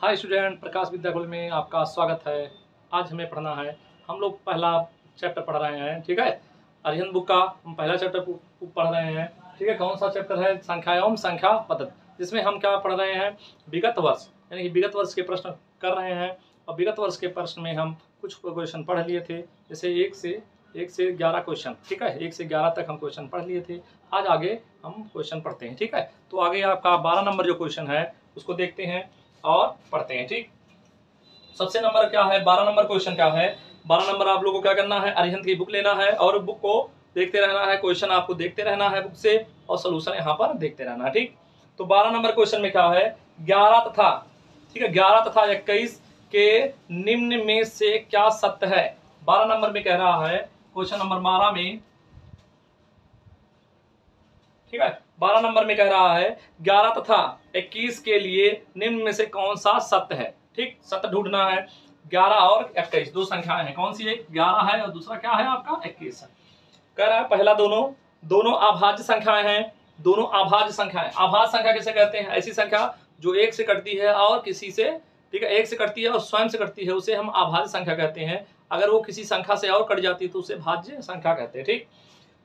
Hi student, प्रकाश विद्याकुल में आपका स्वागत है। आज हमें पढ़ना है, हम लोग पहला चैप्टर पढ़ रहे हैं। ठीक है, अरिहंत बुक का हम पहला चैप्टर पढ़ रहे हैं। ठीक है, कौन सा चैप्टर है? संख्या एवं संख्या पद्धति, जिसमें हम क्या पढ़ रहे हैं? विगत वर्ष, यानी कि विगत वर्ष के प्रश्न कर रहे हैं। और विगत वर्ष के प्रश्न में हम कुछ क्वेश्चन पढ़ लिए थे, जैसे एक से 11 क्वेश्चन। ठीक है, 1 से 11 तक हम क्वेश्चन पढ़ लिए थे। आज आगे हम क्वेश्चन पढ़ते हैं। ठीक है, तो आगे आपका 12 नंबर जो क्वेश्चन है उसको देखते हैं और पढ़ते हैं। ठीक, सबसे नंबर क्या है? 12 नंबर क्वेश्चन क्या है? 12 नंबर आप लोगों को क्या करना है? अरिहंत की बुक लेना है और बुक को देखते रहना है, क्वेश्चन आपको देखते रहना है बुक से, और सोल्यूशन यहाँ पर देखते रहना है। ठीक, तो 12 नंबर क्वेश्चन में क्या है? 11 तथा, ठीक है, 11 तथा 21 के निम्न में से क्या सत्य है? 12 नंबर में कह रहा है, क्वेश्चन नंबर 12 में, ठीक है, 12 नंबर में कह रहा है 11 तथा 21 के लिए निम्न में से कौन सा सत्य है? ठीक, सत्य ढूंढना है। 11 और 21 दो संख्याएं हैं, कौन सी? एक 11 है और दूसरा क्या है आपका? 21 है। कह रहा है पहला दोनों अभाज्य संख्याएं हैं। दोनों अभाज्य संख्याएं, अभाज्य संख्या किसे कहते हैं? ऐसी संख्या जो एक से कटती है और किसी से, ठीक है, एक से कटती है और स्वयं से कटती है, उसे हम अभाज्य संख्या कहते हैं। अगर वो किसी संख्या से और कट जाती है तो उसे भाज्य संख्या कहते हैं। ठीक,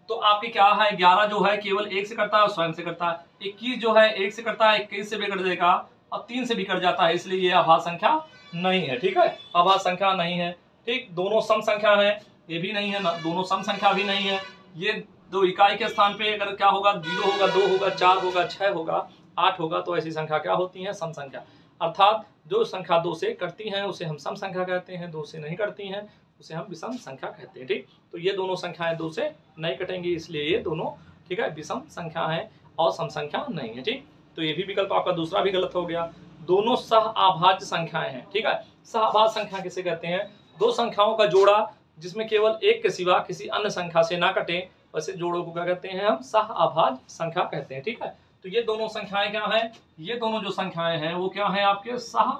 तो आपकी क्या है? 11 जो है केवल एक से कटता है और स्वयं से कटता है। 21 जो है एक से कटता है, 21 से भी कट जाएगा और 3 से भी कट जाता है, इसलिए ये अभाज्य संख्या नहीं है। ठीक है, अभाज्य संख्या नहीं है। ठीक, दोनों सम संख्या है, ये भी नहीं है ना, दोनों सम संख्या भी नहीं है। ये दो इकाई के स्थान पे अगर क्या होगा? 0 होगा, 2 होगा, 4 होगा, 6 होगा, 8 होगा, तो ऐसी संख्या क्या होती है? सम संख्या। अर्थात जो संख्या 2 से कटती है उसे हम सम संख्या कहते हैं, 2 से नहीं कटती हैं उसे हम विषम संख्या कहते हैं। ठीक, तो ये दोनों संख्याएं 2 से नहीं कटेंगी, इसलिए ये दोनों, ठीक है, विषम संख्या है और सम संख्या नहीं है। ठीक, तो ये भी विकल्प आपका दूसरा भी गलत हो गया। दोनों सह अभाज्य संख्याएं हैं। ठीक है, सह अभाज्य संख्या किसे कहते हैं? दो संख्याओं का जोड़ा जिसमें केवल एक के सिवा किसी अन्य संख्या से ना कटे, वैसे जोड़ों को क्या कहते हैं? हम सह अभाज्य संख्या कहते हैं। ठीक है, तो ये दोनों संख्याएं क्या है? ये दोनों जो संख्याएं हैं वो क्या है आपके? सह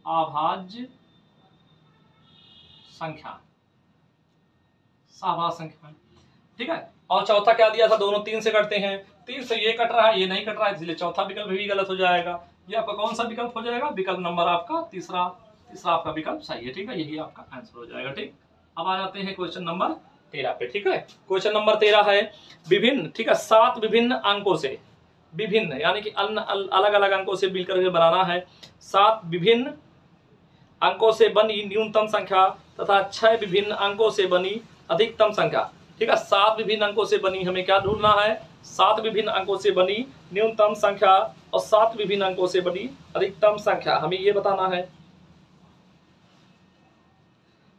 अभाज्य संख्या, सहभाज्य संख्या। ठीक है, और चौथा क्या दिया था? दोनों 3 से कटते हैं, 3 से ये कट रहा है, ये नहीं कट रहा है, इसलिए चौथा विकल्प भी गलत हो जाएगा। ये आपका कौन सा विकल्प हो जाएगा? विकल्प नंबर आपका तीसरा आपका विकल्प सही है। ठीक है, यही आपका आंसर हो जाएगा। ठीक, अब आ जाते हैं क्वेश्चन नंबर 13 पे। ठीक है, क्वेश्चन नंबर 13 है विभिन्न, ठीक है, 7 विभिन्न अंकों से, विभिन्न यानी कि अलग अलग अंकों से मिलकर बनाना है। 7 विभिन्न अंकों से बनी न्यूनतम संख्या तथा 6 विभिन्न अंकों से बनी अधिकतम संख्या। ठीक है, 7 विभिन्न अंकों से बनी, हमें क्या ढूंढना है? 7 विभिन्न अंकों से बनी न्यूनतम संख्या और 7 विभिन्न अंकों से बनी अधिकतम संख्या, हमें ये बताना है।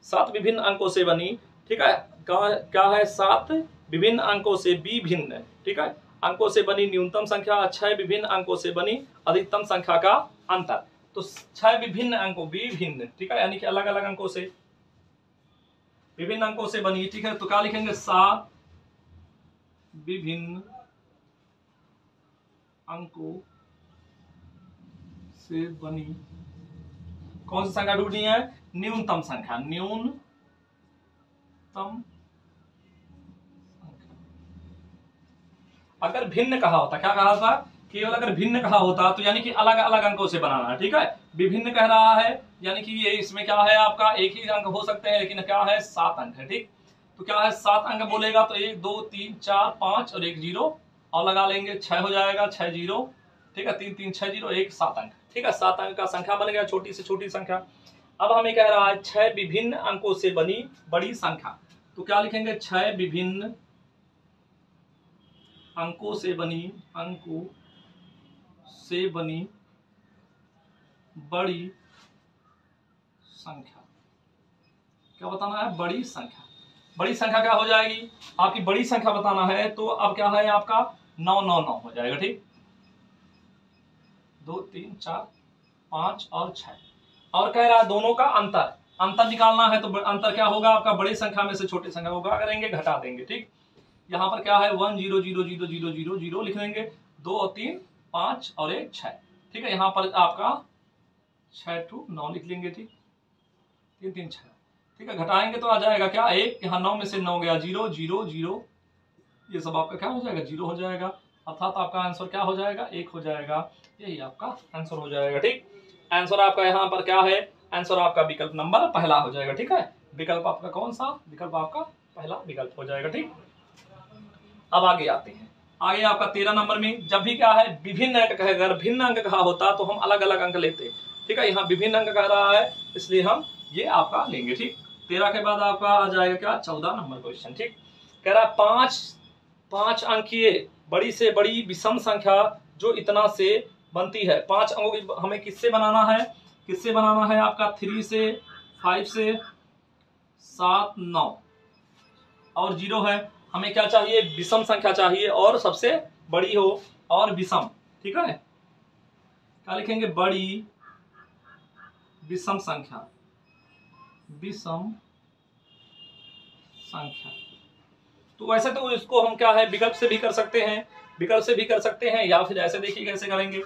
7 विभिन्न अंकों से बनी, ठीक है, क्या है? 7 विभिन्न अंकों से विभिन्न, ठीक है, अंकों से बनी न्यूनतम संख्या, 6 विभिन्न अंकों से बनी अधिकतम संख्या का अंतर। तो 6 विभिन्न अंकों, विभिन्न, ठीक है, यानी कि अलग अलग अंकों से, विभिन्न अंकों से बनी। ठीक है, तो क्या लिखेंगे? 7 विभिन्न अंकों से बनी कौन सी संख्या ढूंढनी है? न्यूनतम संख्या, न्यूनतम संख्या। अगर भिन्न कहा होता, क्या कहा था? केवल अगर भिन्न कहा होता तो यानी कि अलग अलग अंकों से बनाना है। ठीक है, विभिन्न कह रहा है यानी कि ये इसमें क्या है आपका? एक ही अंक हो सकते हैं, लेकिन क्या है? 7 अंक है। ठीक, तो क्या है? 7 अंक बोलेगा तो 1 2 3 4 5 और 1 0 और लगा लेंगे, 6 हो जाएगा, 6 0, ठीक है, 3 3 6 0 1 7 अंक। ठीक है, 7 अंक का संख्या बन गया, छोटी से छोटी संख्या। अब हमें कह रहा है 6 विभिन्न अंकों से बनी बड़ी संख्या, तो क्या लिखेंगे? 6 विभिन्न अंकों से बनी, अंकों से बनी बड़ी संख्या। क्या बताना है? बड़ी संख्या। बड़ी संख्या क्या हो जाएगी आपकी? बड़ी संख्या बताना है तो अब क्या है आपका? 9 9 9 हो जाएगा। ठीक, 2 3 4 5 और 6। और कह रहा है दोनों का अंतर निकालना है, तो अंतर क्या होगा आपका? बड़ी संख्या में से छोटी संख्या को क्या करेंगे? घटा देंगे। ठीक, यहाँ पर क्या है? 1 0 0 0 0 0 0 लिख लेंगे, 2 और 3 5 और 1 6। ठीक है, यहाँ पर आपका 6 to 9 लिख लेंगे। ठीक, 3 3 6। ठीक है, घटाएंगे तो आ जाएगा क्या? 1, यहाँ 9 में से 9 गया, 0 0 0, ये सब आपका क्या हो जाएगा? 0 हो जाएगा। अर्थात आपका आंसर क्या हो जाएगा? 1 हो जाएगा। यही आपका आंसर हो जाएगा। ठीक, आंसर आपका यहाँ पर क्या है, आंसर आपका विकल्प नंबर पहला हो जाएगा। ठीक है, विकल्प आपका कौन सा, विकल्प आपका पहला विकल्प हो जाएगा। ठीक, अब आगे आते हैं। आगे आपका 13 नंबर में जब भी क्या है विभिन्न अंक कहे, अगर भिन्न अंक कहा होता तो हम अलग अलग अंक लेते। ठीक है, यहाँ विभिन्न अंक कह रहा है इसलिए हम ये आपका लेंगे। ठीक, 13 के बाद आपका आ जाएगा क्या 14 नंबर क्वेश्चन। ठीक, कह रहा है पांच अंकीय बड़ी से बड़ी विषम संख्या जो इतना से बनती है। 5 अंकों की हमें किससे बनाना है, किससे बनाना है आपका 3 से 5 से 7 9 और 0 है। हमें क्या चाहिए, विषम संख्या चाहिए और सबसे बड़ी हो और विषम। ठीक है, क्या लिखेंगे, बड़ी विषम संख्या, विषम संख्या। तो वैसे तो इसको हम क्या है विकल्प से भी कर सकते हैं, विकल्प से भी कर सकते हैं, या फिर ऐसे देखिए कैसे करेंगे।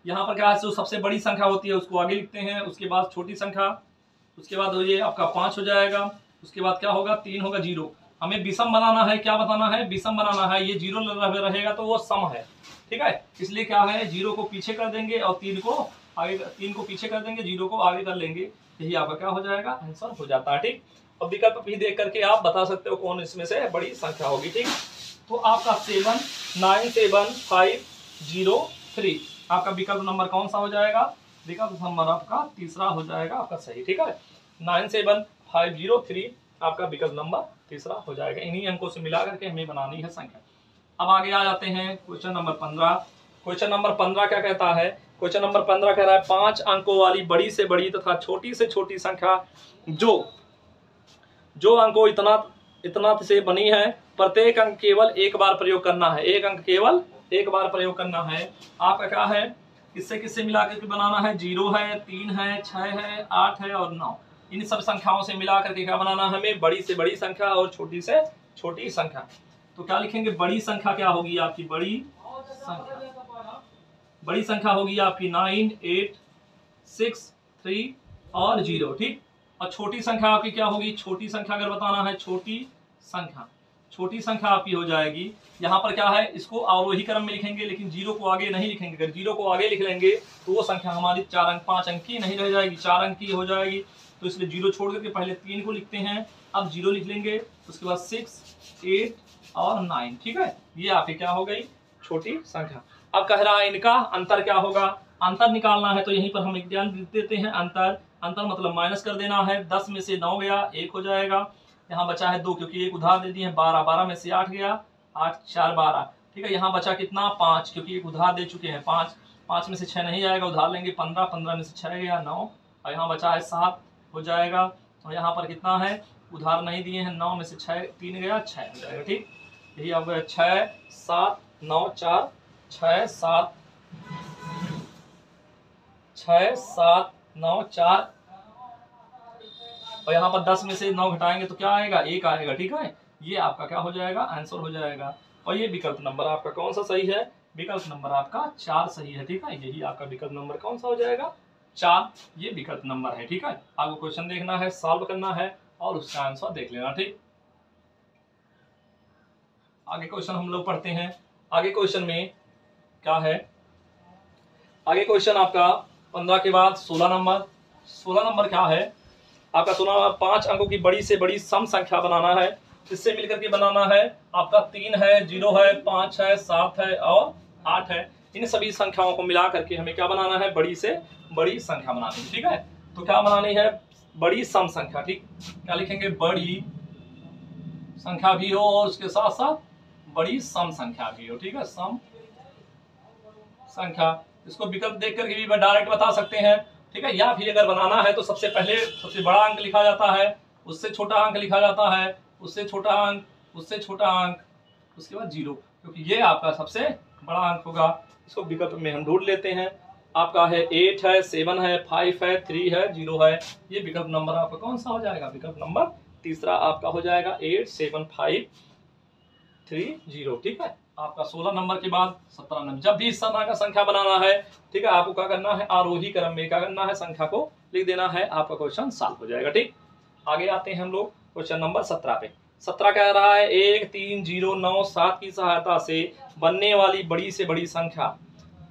यहाँ पर क्या है जो सबसे बड़ी संख्या होती है उसको आगे लिखते हैं, उसके बाद छोटी संख्या, उसके बाद ये आपका 5 हो जाएगा, उसके बाद क्या होगा 3 होगा 0। हमें विषम बनाना है, क्या बताना है, विषम बनाना है। ये 0 रहेगा तो वो सम है। ठीक है, इसलिए क्या है 0 को पीछे कर देंगे और 3 को आगे, 3 को पीछे कर देंगे, 0 को आगे कर लेंगे, यही आपका क्या हो जाएगा आंसर हो जाता है। ठीक, अब विकल्प भी देख करके आप बता सकते हो कौन इसमें से बड़ी संख्या होगी। ठीक, तो आपका 7 9 7 5 0 3 आपका विकल्प नंबर कौन सा हो जाएगा, विकल्प नंबर आपका तीसरा हो जाएगा आपका सही। ठीक है, 9 7 5 0 3 आपका विकल्प नंबर तीसरा हो जाएगा। इन्हीं अंकों से मिला करके हमें बनानी है संख्या। अब आगे आ जाते हैं क्वेश्चन नंबर 15। क्वेश्चन नंबर 15 क्या कहता है, क्वेश्चन नंबर 15 कह रहा है 5 अंकों वाली बड़ी से बड़ी तथा छोटी से छोटी संख्या जो अंकों इतना से बनी है, प्रत्येक अंक केवल एक बार प्रयोग करना है। एक अंक केवल एक बार प्रयोग करना है। आपका क्या है, किससे किससे मिला करके बनाना है, 0 है 3 है 6 है 8 है और 9। इन सब संख्याओं से मिला करके क्या बनाना है हमें, बड़ी से बड़ी संख्या और छोटी से छोटी संख्या। तो क्या लिखेंगे, बड़ी संख्या क्या होगी आपकी, बड़ी संख्या होगी आपकी 9 8 6 3 और 0। ठीक, और छोटी संख्या आपकी क्या होगी, छोटी संख्या अगर बताना है, छोटी संख्या आपकी हो जाएगी। यहाँ पर क्या है, इसको अवरोही क्रम में लिखेंगे लेकिन 0 को आगे नहीं लिखेंगे। अगर 0 को आगे लिख लेंगे तो वो संख्या हमारी 4 अंक 5 अंक की नहीं रह जाएगी, 4 अंक की हो जाएगी। तो इसलिए 0 छोड़ करके पहले 3 को लिखते हैं, अब 0 लिख लेंगे, उसके बाद 6 8 और 9। ठीक है, ये आपकी क्या हो गई, छोटी संख्या। अब कह रहा है इनका अंतर क्या होगा, अंतर निकालना है तो यहीं पर हम ज्ञान देते हैं। अंतर मतलब माइनस कर देना है। 10 में से 9 गया 1 हो जाएगा, यहाँ बचा है 2 क्योंकि एक उधार दे दिए हैं। 12 में से 8 गया, 8 4 12। ठीक है, यहाँ बचा कितना 5 क्योंकि एक उधार दे चुके हैं। 5 में से 6 नहीं जाएगा, उधार लेंगे 15 में से 6 गया 9 और यहाँ बचा है 7 हो जाएगा। और यहाँ पर कितना है, उधार नहीं दिए हैं, 9 में से 6 3 गया 6 हो जाएगा। ठीक, यही अब 6 7 9 4 6 7 9 4 और यहाँ पर 10 में से 9 घटाएंगे तो क्या आएगा, 1 आएगा। ठीक है, ये आपका क्या हो जाएगा, आंसर हो जाएगा। और ये विकल्प नंबर आपका कौन सा सही है, विकल्प नंबर आपका 4 सही है। ठीक है, यही आपका विकल्प नंबर कौन सा हो जाएगा, 4, ये विकल्प नंबर है। ठीक है, आपको क्वेश्चन देखना है, सॉल्व करना है और उसका आंसर देख लेना। ठीक, आगे क्वेश्चन हम लोग पढ़ते हैं। आगे क्वेश्चन में क्या है, आगे क्वेश्चन आपका 15 के बाद 16 नंबर क्या है आपका, 16 नंबर 5 अंकों की बड़ी से बड़ी सम संख्या बनाना है। इससे मिलकर के बनाना है आपका 3 है 0 है 5 है 7 है और 8 है। इन सभी संख्याओं को मिला करके हमें क्या बनाना है, बड़ी से बड़ी संख्या बनानी है। ठीक है, तो क्या बनानी है, बड़ी सम संख्या। ठीक, क्या लिखेंगे, बड़ी संख्या भी हो और उसके साथ साथ बड़ी सम संख्या भी हो। ठीक है, सम संख्या, इसको विकल्प देख करके भी डायरेक्ट बता सकते हैं। ठीक है, या फिर अगर बनाना है तो सबसे पहले सबसे बड़ा अंक लिखा जाता है, उससे छोटा अंक लिखा जाता है, उससे छोटा अंक, उससे छोटा अंक, उसके बाद 0, क्योंकि ये आपका सबसे बड़ा अंक होगा। इसको विकल्प में हम ढूंढ लेते हैं। आपका है 8 है 7 है 5 है 3 है 0 है। ये विकल्प नंबर आपका कौन सा हो जाएगा, विकल्प नंबर तीसरा आपका हो जाएगा 8 7 5 3 0। ठीक है, आपका 16 नंबर के बाद 17 नंबर। जब भी इस तरह का संख्या बनाना है, ठीक है, आपको क्या करना है, आरोही क्रम में क्या करना है, संख्या को लिख देना है, आपका क्वेश्चन सॉल्व हो जाएगा। ठीक, आगे आते हैं हम लोग क्वेश्चन नंबर 17 पे। 17 कह रहा है 1 3 0 9 7 की सहायता से बनने वाली बड़ी से बड़ी संख्या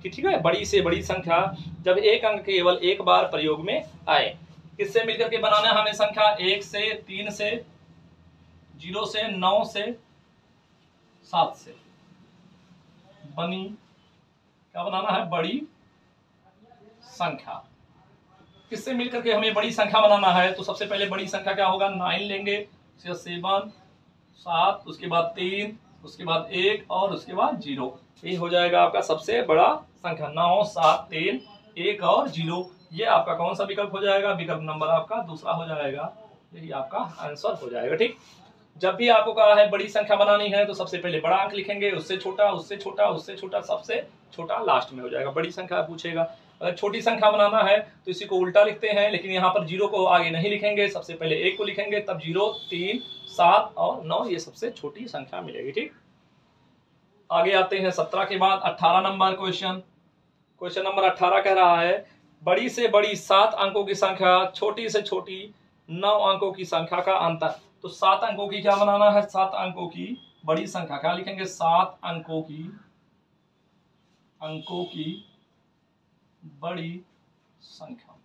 कि ठीक है, बड़ी से बड़ी संख्या जब एक अंक केवल एक बार प्रयोग में आए। किससे मिलकर के बनाना है हमें संख्या? 1 से, 3 से, 0 से, 9 से, 7 से बनी क्या बनाना है? बड़ी संख्या। किससे मिलकर के हमें बड़ी संख्या बनाना है? तो सबसे पहले बड़ी संख्या क्या होगा? 9 लेंगे, उसके बाद 7, 7, उसके बाद 3, उसके बाद 1 और उसके बाद 0। ये हो जाएगा आपका सबसे बड़ा संख्या। 9, 7, 3, 1 और 0। ये आपका कौन सा विकल्प हो जाएगा? विकल्प नंबर आपका दूसरा हो जाएगा। यही आपका आंसर हो जाएगा। ठीक, जब भी आपको कहा है बड़ी संख्या बनानी है तो सबसे पहले बड़ा अंक लिखेंगे, उससे छोटा, उससे छोटा, उससे छोटा, सबसे छोटा लास्ट में हो जाएगा। बड़ी संख्या पूछेगा। अगर छोटी संख्या बनाना है तो इसी को उल्टा लिखते हैं, लेकिन यहाँ पर 0 को आगे नहीं लिखेंगे, सबसे पहले 1 को लिखेंगे, तब 0, 3, 7 और 9 ये सबसे छोटी संख्या मिलेगी। ठीक, आगे आते हैं 17 के बाद 18 नंबर क्वेश्चन। क्वेश्चन नंबर 18 कह रहा है बड़ी से बड़ी 7 अंकों की संख्या, छोटी से छोटी 9 अंकों की संख्या का अंतर। तो 7 अंकों की क्या बनाना है? 7 अंकों की बड़ी संख्या क्या लिखेंगे? 7 अंकों की बड़ी संख्या।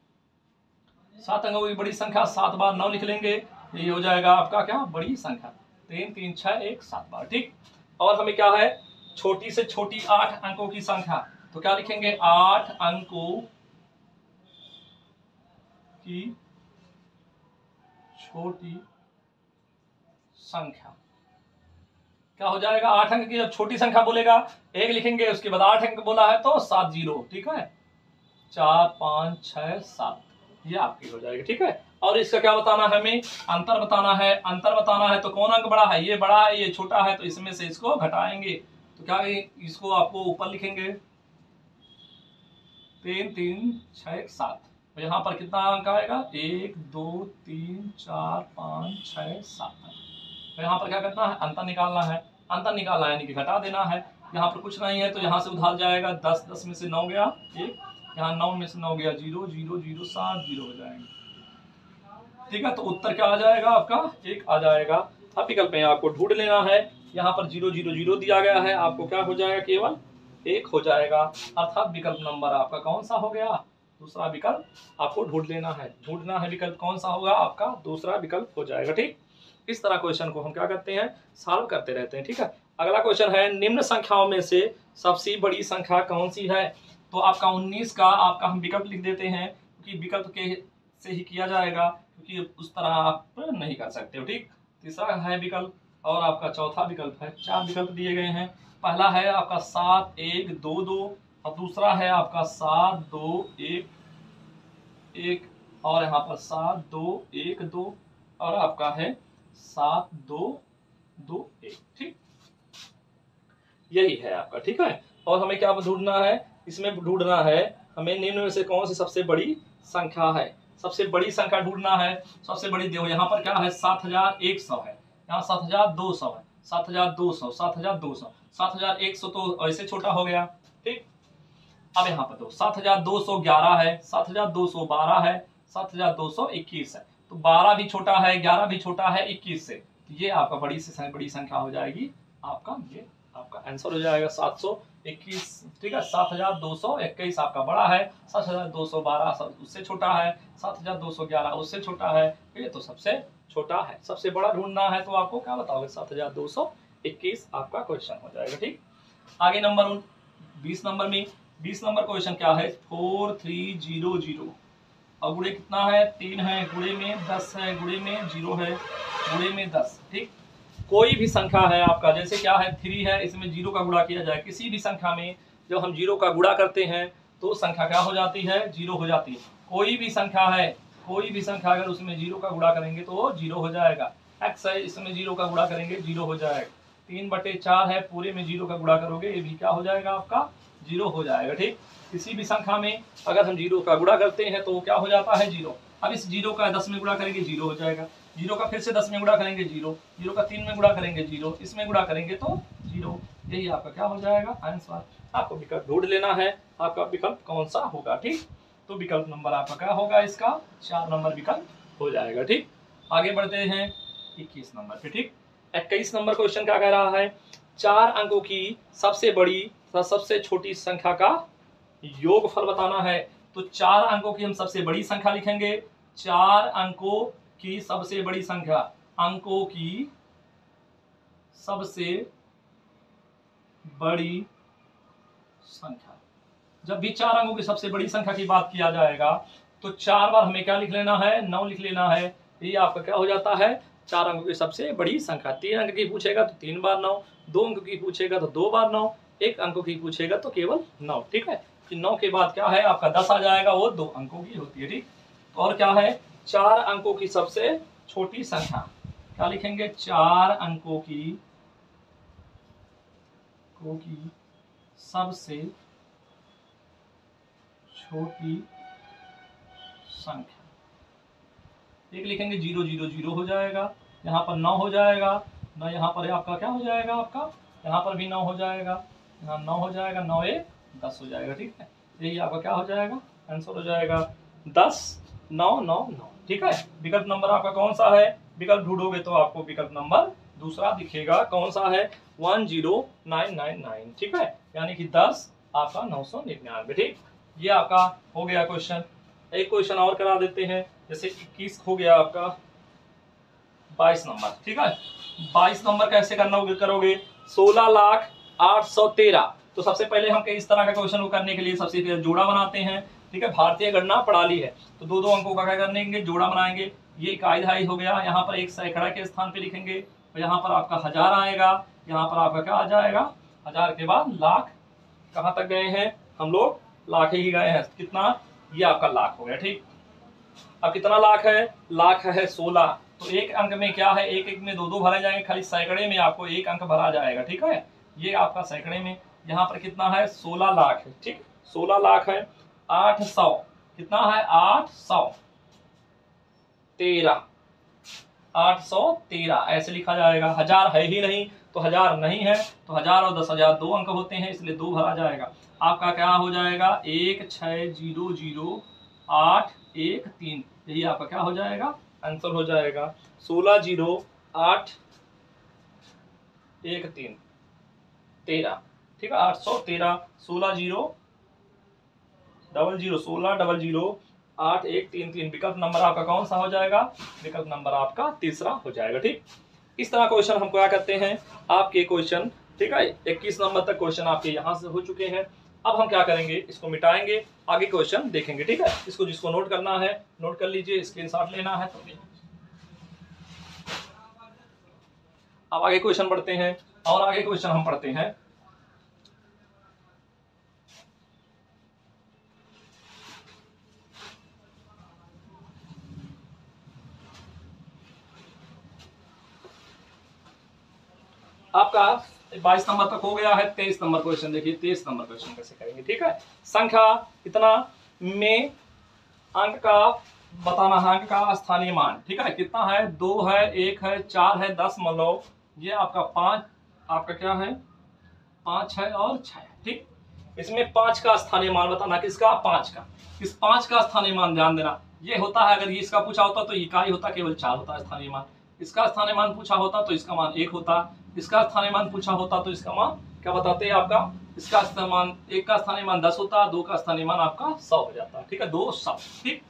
7 अंकों की बड़ी संख्या 7 बार 9 लिख लेंगे, ये हो जाएगा आपका क्या? बड़ी संख्या। 3, 3, 6, 1, 7 बार। ठीक, और हमें क्या है? छोटी से छोटी 8 अंकों की संख्या, तो क्या लिखेंगे? 8 अंकों की छोटी संख्या क्या हो जाएगा? 8 अंक की जब छोटी संख्या बोलेगा 1 लिखेंगे, उसके बाद 8 अंक बोला है तो 7 0। ठीक है, 4, 5, 6, 7 ये आपकी हो जाएगी। ठीक है, और इसका क्या बताना है? हमें अंतर बताना है। अंतर बताना है तो कौन अंक बड़ा है? ये बड़ा है, ये छोटा है, तो इसमें से इसको घटाएंगे। तो क्या इसको आपको ऊपर लिखेंगे 3, 3, 6, 7। तो यहाँ पर कितना अंक आएगा? 1, 2, 3, 4, 5, 6, 7। तो यहाँ पर क्या करना है? अंतर निकालना है। अंतर निकालना है यानी कि घटा देना है। यहाँ पर कुछ नहीं है तो यहाँ से उधार जाएगा। 10, 10 में से 9 गया 1, यहाँ 9 में से 9 गया 0, 0, 0, 7 0 हो जाएंगे। ठीक है, तो उत्तर क्या आ जाएगा आपका? 1 आ जाएगा। अब विकल्प में आपको ढूंढ लेना है। यहाँ पर 0, 0, 0 दिया गया है, आपको क्या हो जाएगा? केवल 1 हो जाएगा। अर्थात विकल्प नंबर आपका कौन सा हो गया? दूसरा विकल्प आपको ढूंढ लेना है। ढूंढना है विकल्प कौन सा होगा आपका? दूसरा विकल्प हो जाएगा। ठीक, इस तरह क्वेश्चन को हम क्या करते हैं? सॉल्व करते रहते हैं। ठीक है, अगला क्वेश्चन है निम्न संख्याओं में से सबसे बड़ी संख्या कौन सी है? तो आपका 19 का आपका हम विकल्प लिख देते हैं, क्योंकि विकल्प के से ही किया जाएगा, क्योंकि उस तरह आप नहीं कर सकते हो। ठीक, तीसरा है विकल्प और आपका चौथा विकल्प है। 4 विकल्प दिए गए हैं। पहला है आपका 7, 1, 2, 2 और दूसरा है आपका 7, 2, 1, 1 और यहाँ पर 7, 2, 1, 2 और आपका है 7, 2, 2, 1। ठीक, यही है आपका। ठीक है, और हमें क्या ढूंढना है? इसमें ढूंढना है हमें निम्न में से कौन सी सबसे बड़ी संख्या है। सबसे बड़ी संख्या ढूंढना है। सबसे बड़ी देखो यहाँ पर क्या है? 7100 है, यहाँ 7200 है, 7200, 7200, 7100 तो ऐसे छोटा हो गया। ठीक, अब यहाँ पर दो 7211 है, 7212 है, 7221 है। तो 12 भी छोटा है, 11 भी छोटा है 21 से। तो ये आपका बड़ी से बड़ी संख्या हो जाएगी। आपका ये आपका आंसर हो जाएगा 721। ठीक है, 7221 आपका बड़ा है, 7212 उससे छोटा है, 7211 उससे छोटा है, ये तो सबसे छोटा है। सबसे बड़ा ढूंढना है तो आपको क्या बताओगे? 7221 आपका क्वेश्चन हो जाएगा। ठीक, आगे नंबर 20 नंबर में 20 नंबर क्वेश्चन क्या है? 4300 और गुणे कितना है? 3 है, गुणे में 10 है, गुणे में 0 है, गुणे में 10। ठीक, कोई भी संख्या है आपका, जैसे क्या है 3 है, इसमें 0 का गुणा किया जाए। किसी भी संख्या में जब हम 0 का गुणा करते हैं तो संख्या क्या हो जाती है? 0 हो जाती है। कोई भी संख्या है, कोई भी संख्या अगर उसमें 0 का गुणा करेंगे तो वो 0 हो जाएगा। x है, इसमें 0 का गुणा करेंगे 0 हो जाएगा। 3/4 है, पूरे में 0 का गुणा करोगे ये भी क्या हो जाएगा? आपका 0 हो जाएगा। ठीक, किसी भी संख्या में अगर हम 0 का गुणा करते हैं तो क्या हो जाता है? 0। अब इस 0 का 10 में गुणा करेंगे 0 हो जाएगा। 0 का फिर से 10 में गुणा करेंगे 0, 0 का 3 में गुणा करेंगे 0, इसमें गुणा करेंगे तो 0। यही आपका क्या हो जाएगा? आंसर। आपको विकल्प ढूंढ लेना है, आपका विकल्प कौन सा होगा। ठीक, तो विकल्प नंबर आपका क्या होगा? इसका 4 नंबर विकल्प हो जाएगा। ठीक, आगे बढ़ते हैं 21 नंबर पे। ठीक, 21 नंबर क्वेश्चन क्या कह रहा है? 4 अंकों की सबसे बड़ी सबसे छोटी संख्या का योगफल बताना है तो 4 अंकों की हम सबसे बड़ी संख्या लिखेंगे। 4 अंकों की सबसे बड़ी संख्या, अंकों की सबसे बड़ी संख्या। जब भी 4 अंकों की सबसे बड़ी संख्या की बात किया जाएगा तो 4 बार हमें क्या लिख लेना है, 9 लिख लेना है। ये आपका क्या हो जाता है, 4 अंकों की सबसे बड़ी संख्या। 3 अंक की पूछेगा तो 3 बार 9, 2 अंक की पूछेगा तो 2 बार 9, 1 अंकों की पूछेगा तो केवल 9। ठीक है, 9 के बाद क्या है आपका 10 आ जाएगा, वो 2 अंकों की होती है। ठीक, और क्या है, 4 अंकों की सबसे छोटी संख्या, क्या लिखेंगे, 4 अंकों की सबसे छोटी संख्या। एक लिखेंगे 0 0 0 हो जाएगा, यहाँ पर 9 हो जाएगा ना, यहाँ पर आपका क्या हो जाएगा, आपका यहाँ पर भी 9 हो जाएगा, यहाँ 9 हो जाएगा, 9 1 10 हो जाएगा। ठीक है, यही आपका क्या हो जाएगा, आंसर हो जाएगा 10 9 9 9। ठीक है, विकल्प नंबर आपका कौन सा है, विकल्प ढूंढोगे तो आपको विकल्प नंबर दूसरा दिखेगा, कौन सा है, 10999। ठीक है, यानी कि 10 आपका 999। ठीक, ये आपका हो गया क्वेश्चन। एक क्वेश्चन और करा देते हैं, जैसे 21 हो गया आपका 22 नंबर। ठीक है, 22 नंबर कैसे करना करोगे, 16,08,13। तो सबसे पहले हम इस तरह का क्वेश्चन को करने के लिए सबसे पहले जोड़ा बनाते हैं। ठीक है, भारतीय गणना प्रणाली है तो 2 2 अंकों का क्या करेंगे, जोड़ा बनाएंगे। ये इकाई दहाई हो गया, यहाँ पर एक सैकड़ा के स्थान पे लिखेंगे, और यहाँ पर आपका 1000 आएगा, यहाँ पर आपका क्या आ जाएगा, 1000 के बाद लाख। कहाँ तक गए हैं हम लोग, लाख ही गए हैं। कितना, ये आपका लाख हो गया। ठीक, अब कितना लाख है, लाख है 16। तो एक अंक में क्या है, एक एक में 2 2 भरे जाएंगे, खाली सैकड़े में आपको एक अंक भरा जाएगा। ठीक है, ये आपका सैकड़े में, यहाँ पर कितना है, 16 लाख है। ठीक, 16 लाख है। 800 कितना है, 813, 813 ऐसे लिखा जाएगा। 1000 है ही नहीं तो 1000 नहीं है, तो 1000 और 10,000 2 अंक होते हैं, इसलिए 2 भरा जाएगा। आपका क्या हो जाएगा, 160813। यही आपका क्या हो जाएगा, आंसर हो जाएगा 160813 13। ठीक है, 813 1600 विकल्प नंबर आपका कौन सा हो जाएगा, विकल्प नंबर आपका तीसरा हो जाएगा। ठीक, इस तरह क्वेश्चन हम क्या करते हैं, आपके क्वेश्चन। ठीक है, 21 नंबर तक क्वेश्चन आपके यहाँ से हो चुके हैं। अब हम क्या करेंगे, इसको मिटाएंगे, आगे क्वेश्चन देखेंगे। ठीक है, इसको जिसको नोट करना है नोट कर लीजिए, स्क्रीनशॉट लेना है तो। अब आगे क्वेश्चन पढ़ते हैं, और आगे क्वेश्चन हम पढ़ते हैं। आपका 22 नंबर तक हो गया है। 23 नंबर क्वेश्चन देखिए, 23 नंबर क्वेश्चन कैसे करेंगे। ठीक है, संख्या कितना में अंक का बताना है, अंक का स्थानीय मान। ठीक है, कितना है, 2 है, 1 है, 4 है, 10 मान लो, ये आपका 5, आपका क्या है, 5 है और 6 है। ठीक, इसमें 5 का स्थानीय मान बताना, किसका, 5 का। इस 5 का स्थानीय मान ध्यान देना, ये होता है, अगर ये इसका पूछा होता तो इकाई होता, केवल 4 होता है स्थानीय मान। इसका स्थानीय मान पूछा होता तो इसका मान 1 होता, इसका स्थानीय मान पूछा होता तो इसका मान क्या बताते हैं आपका, इसका स्थानीय मान, 1 का स्थानीय मान 10 होता, 2 का स्थानीय मान आपका 100 हो जाता है। ठीक है, 2 100। ठीक,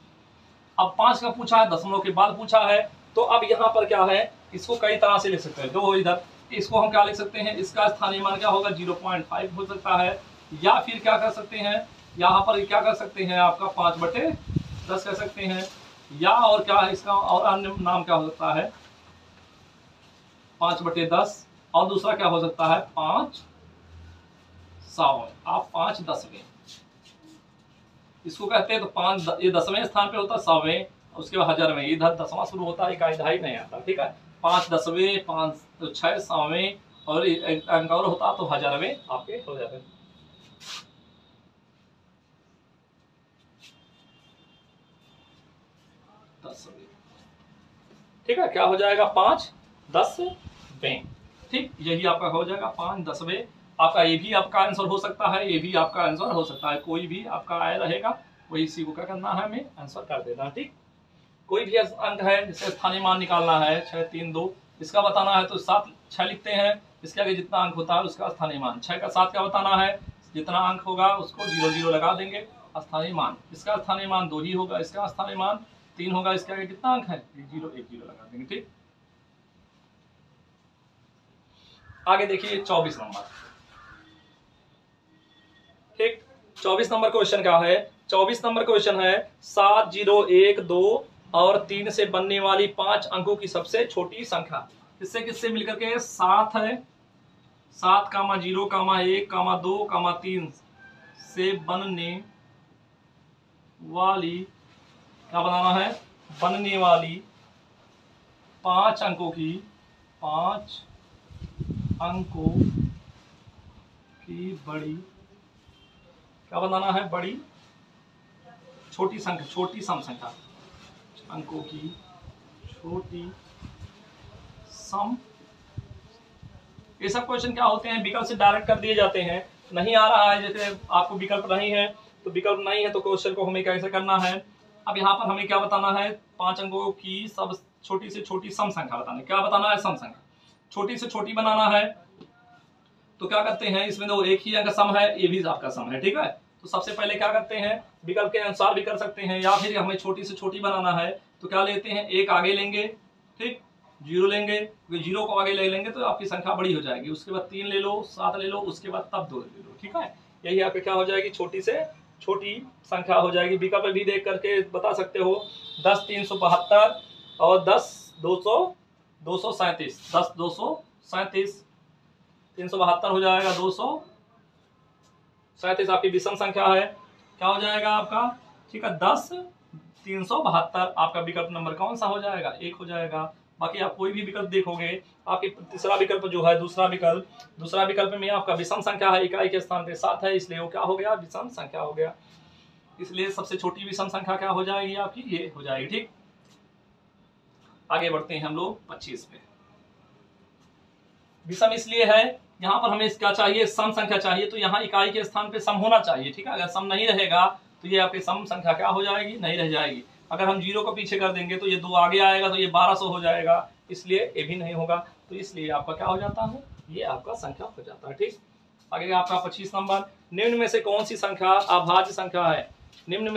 अब 5 का पूछा है, दशमलव के बाद पूछा है, तो अब यहाँ पर क्या है, इसको कई तरह से लिख सकते हैं। 2 इधर, इसको हम क्या लिख सकते हैं, इसका स्थानीय मान क्या होगा, 0.5 हो सकता है, या फिर क्या कर सकते हैं, यहाँ पर क्या कर सकते हैं, आपका 5/10 कर सकते हैं, या और क्या है इसका, और अन्य नाम क्या हो सकता है, 5/10, और दूसरा क्या हो सकता है, 5 सावन, आप 5 10वें इसको कहते हैं। तो 5 ये 10वें स्थान पे होता है, 100वें, उसके बाद 1000वें, इधर 10वां शुरू होता है, इकाई दहाई नहीं आता। ठीक है, 5 10वें, 5 तो 6 100वें, और एक अंक और होता तो 1000वें आपके हो जाते। ठीक है, क्या हो जाएगा, 5 10वें। ठीक, यही आपका हो जाएगा 5 10वें। आपका ये भी आपका आंसर हो सकता है, ये भी आपका आंसर हो सकता है, कोई भी आपका आया रहेगा, वही इसी को क्या करना है, हमें आंसर कर देना। ठीक, कोई भी अंक है, जैसे स्थानीय मान निकालना है 6 3 2, इसका बताना है तो 7 6 लिखते हैं, इसके आगे जितना अंक होता है उसका स्थानीय मान। 6 का 7 का बताना है, जितना अंक होगा उसको 0 0 लगा देंगे। स्थानीय मान, इसका स्थानीय मान 2 ही होगा, इसका स्थानीय मान 3 होगा, इसका आगे कितना अंक है 1 0 लगा देंगे। ठीक, आगे देखिए 24 नंबर। ठीक, 24 नंबर क्वेश्चन क्या है? 24 नंबर क्वेश्चन है 7 0 1 2 और 3 से बनने वाली 5 अंकों की सबसे छोटी संख्या। किससे किससे मिलकर के? 7 है, 7 कामा 0 कामा 1 कामा 2 कामा 3 से बनने वाली, क्या बनाना है? बनने वाली 5 अंकों की, 5 अंकों की बड़ी, क्या बनाना है? बड़ी छोटी संख्या, छोटी सम संख्या, अंकों की छोटी सम। ये सब क्वेश्चन क्या होते हैं? विकल्प से डायरेक्ट कर दिए जाते हैं। नहीं आ रहा है, जैसे आपको विकल्प नहीं है तो विकल्प नहीं है तो क्वेश्चन को हमें कैसे करना है? अब यहाँ पर हमें क्या बताना है? 5 अंकों की सब छोटी से छोटी सम संख्या बताना है। क्या बताना है? सम संख्या, छोटी से छोटी बनाना है। तो क्या करते हैं, इसमें तो एक ही अंक सम है, ये भी आपका सम है। ठीक है, तो सबसे पहले क्या करते हैं? विकल्प के अनुसार भी कर सकते हैं, या फिर हमें छोटी से छोटी बनाना है तो क्या लेते हैं? 1 आगे लेंगे, ठीक, 0 लेंगे, 0 को आगे ले लेंगे तो आपकी संख्या बड़ी हो जाएगी। उसके बाद 3 ले लो, 7 ले लो, उसके बाद तब 2 ले लो। ठीक है, यही आपकी क्या हो जाएगी? छोटी से छोटी संख्या हो जाएगी। विकल्प भी देख करके बता सकते हो। 10 372 और 10 237, 10 237, 372 हो जाएगा, 237 आपकी विषम संख्या है। क्या हो जाएगा आपका? ठीक है, 10 372 आपका विकल्प नंबर कौन सा हो जाएगा? 1 हो जाएगा। बाकी आप कोई भी विकल्प देखोगे, आपके तीसरा विकल्प जो है, दूसरा विकल्प में आपका विषम संख्या है, इकाई के स्थान पे 7 है, इसलिए वो क्या हो गया? विषम संख्या हो गया। इसलिए सबसे छोटी विषम संख्या क्या हो जाएगी आपकी? ये हो जाएगी। ठीक, आगे बढ़ते हैं हम लोग 25 पे। विषम इसलिए है, यहाँ पर हमें क्या चाहिए? सम संख्या चाहिए, तो यहाँ इकाई के स्थान पे सम होना चाहिए। ठीक है, अगर सम नहीं रहेगा तो ये आपकी सम संख्या क्या हो जाएगी? नहीं रह जाएगी। अगर हम 0 को पीछे कर देंगे तो ये 2 आगे आएगा तो ये 1200 हो जाएगा, इसलिए ये भी नहीं होगा। तो इसलिए आपका क्या हो जाता है? ये आपका संख्या हो जाता है। ठीक, आगे आपका 25 नंबर। निम्न में से कौन सी संख्या अभाज्य संख्या है? निम्न में